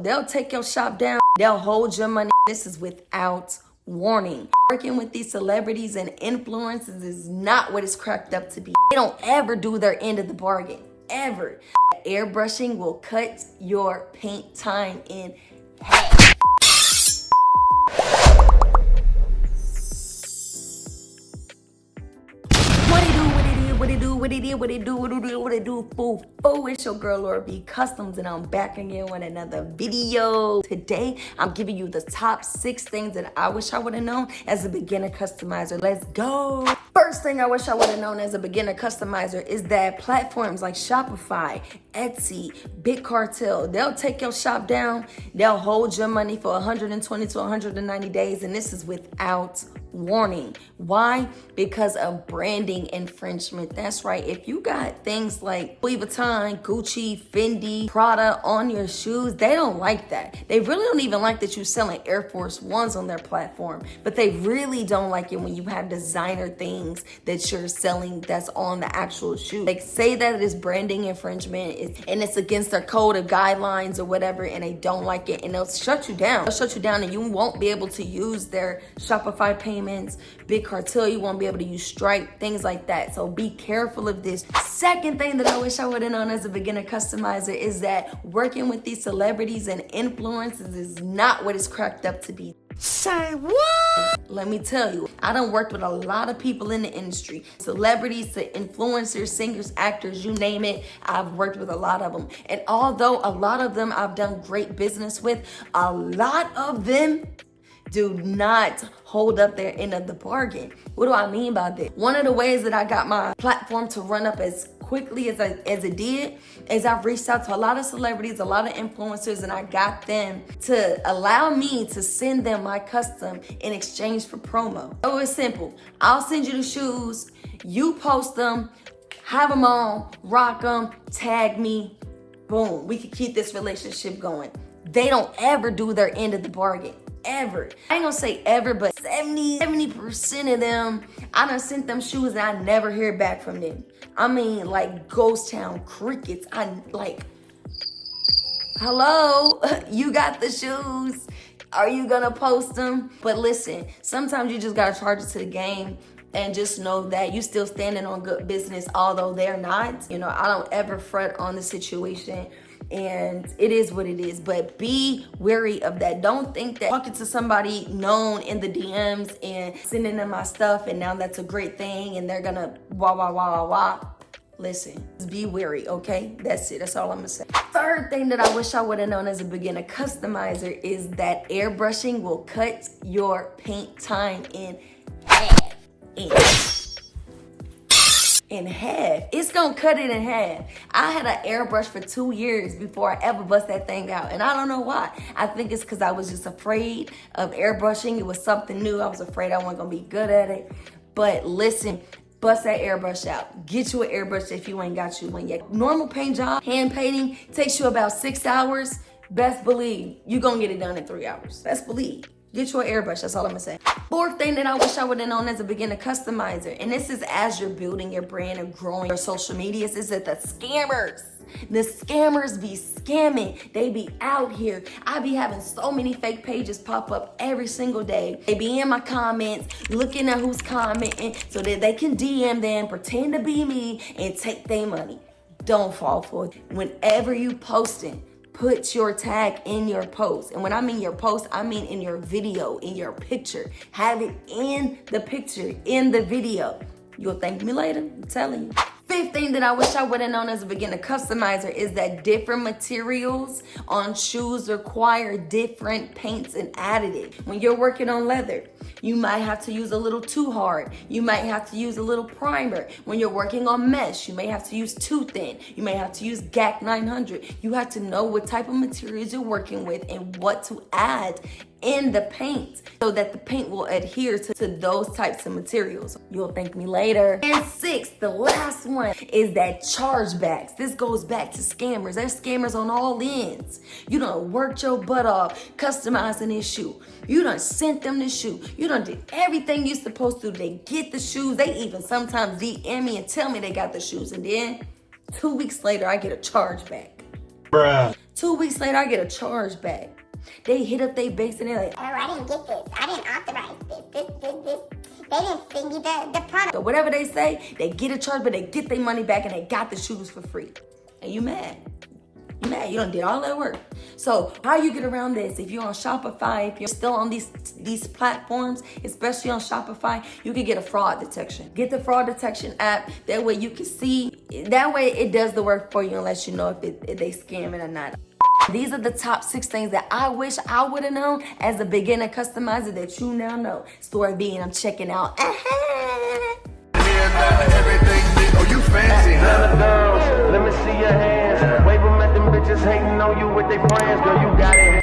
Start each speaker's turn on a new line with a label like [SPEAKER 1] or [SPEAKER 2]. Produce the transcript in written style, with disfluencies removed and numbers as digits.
[SPEAKER 1] They'll take your shop down. They'll hold your money. This is without warning. Working with these celebrities and influencers is not what it's cracked up to be. They don't ever do their end of the bargain. Ever. Airbrushing will cut your paint time in half. What it do, fool. It's your girl, Laura B Customs, and I'm back again with another video. Today, I'm giving you the top 6 things that I wish I would have known as a beginner customizer. Let's go. First thing I wish I would have known as a beginner customizer is that platforms like Shopify, Etsy, Big Cartel, they'll take your shop down. They'll hold your money for 120 to 190 days, and this is without warning. Why? Because of branding infringement. That's right. If you got things like Louis Vuitton, Gucci, Fendi, Prada on your shoes, they don't like that. They really don't even like that you're selling Air Force Ones on their platform, but they really don't like it when you have designer things that you're selling that's on the actual shoe. Like, say that it is branding infringement and it's against their code of guidelines or whatever, and they don't like it, and they'll shut you down. They'll shut you down, and you won't be able to use their Shopify payments, Big Cartel, you won't be able to use Stripe, things like that. So be careful of this. Second thing that I wish I would have known as a beginner customizer is that working with these celebrities and influencers is not what it's cracked up to be. Say what? Let me tell you, I done worked with a lot of people in the industry. Celebrities to influencers, singers, actors, you name it. I've worked with a lot of them. And although a lot of them I've done great business with, a lot of them do not hold up their end of the bargain. What do I mean by that? One of the ways that I got my platform to run up as quickly as it did is I've reached out to a lot of celebrities, a lot of influencers, and I got them to allow me to send them my custom in exchange for promo. So it's simple. I'll send you the shoes, you post them, have them on, rock them, tag me, boom. We can keep this relationship going. They don't ever do their end of the bargain. Ever. I ain't gonna say ever, but 70% of them, I done sent them shoes and I never hear back from them. I mean, like ghost town crickets. I like, hello, you got the shoes. Are you gonna post them? But listen, sometimes you just gotta charge it to the game and just know that you still standing on good business, although they're not. You know, I don't ever fret on the situation. And it is what it is, but be wary of that. Don't think that talking to somebody known in the DMs and sending them my stuff and now that's a great thing and they're gonna wah. Listen, just be wary, okay? That's it. That's all I'm gonna say. Third thing that I wish I would have known as a beginner customizer is that airbrushing will cut your paint time in half. In half. It's gonna cut it in half. I had an airbrush for 2 years before I ever bust that thing out, and I don't know why. I think it's because I was just afraid of airbrushing. It was something new. I was afraid I wasn't gonna be good at it. But listen, bust that airbrush out. Get you an airbrush if you ain't got you one yet. Normal paint job, hand painting, takes you about 6 hours. Best believe you're gonna get it done in 3 hours. Best believe. Get your airbrush, that's all I'm gonna say. Fourth thing that I wish I would have known as a beginner customizer, and this is as you're building your brand and growing your social medias, is that the scammers be scamming. They be out here. I be having so many fake pages pop up every single day. They be in my comments, looking at who's commenting so that they can DM them, pretend to be me, and take their money. Don't fall for it. Whenever you posting, put your tag in your post. And when I mean your post, I mean in your video, in your picture. Have it in the picture, in the video. You'll thank me later, I'm telling you. Fifth thing that I wish I would have known as a beginner customizer is that different materials on shoes require different paints and additives. When you're working on leather, you might have to use a little too hard. You might have to use a little primer. When you're working on mesh, you may have to use too thin. You may have to use GAC 900. You have to know what type of materials you're working with and what to add in the paint so that the paint will adhere to those types of materials. You'll thank me later. And 6, the last one is that chargebacks. This goes back to scammers. There's scammers on all ends. You done worked your butt off customizing this shoe. You done sent them the shoe. You done did everything you're supposed to. They get the shoes. They even sometimes DM me and tell me they got the shoes. And then 2 weeks later, I get a chargeback.
[SPEAKER 2] Bruh.
[SPEAKER 1] 2 weeks later, I get a chargeback. They hit up their banks and they're like,
[SPEAKER 2] oh, I didn't get this. I didn't authorize this. They didn't send me the product.
[SPEAKER 1] So whatever they say, they get a charge, but they get their money back and they got the shoes for free. And you mad. You mad. You done did all that work. So how you get around this? If you're on Shopify, if you're still on these platforms, especially on Shopify, you can get a fraud detection. Get the fraud detection app. That way you can see. That way it does the work for you and lets you know if they scamming or not. These are the top 6 things that I wish I would have known as a beginner customizer that you now know. Story being, I'm checking out.
[SPEAKER 3] Everything, oh, you fancy, huh? Let me see your hands. Wave them at them bitches hating on you with their friends. Girl, you got it.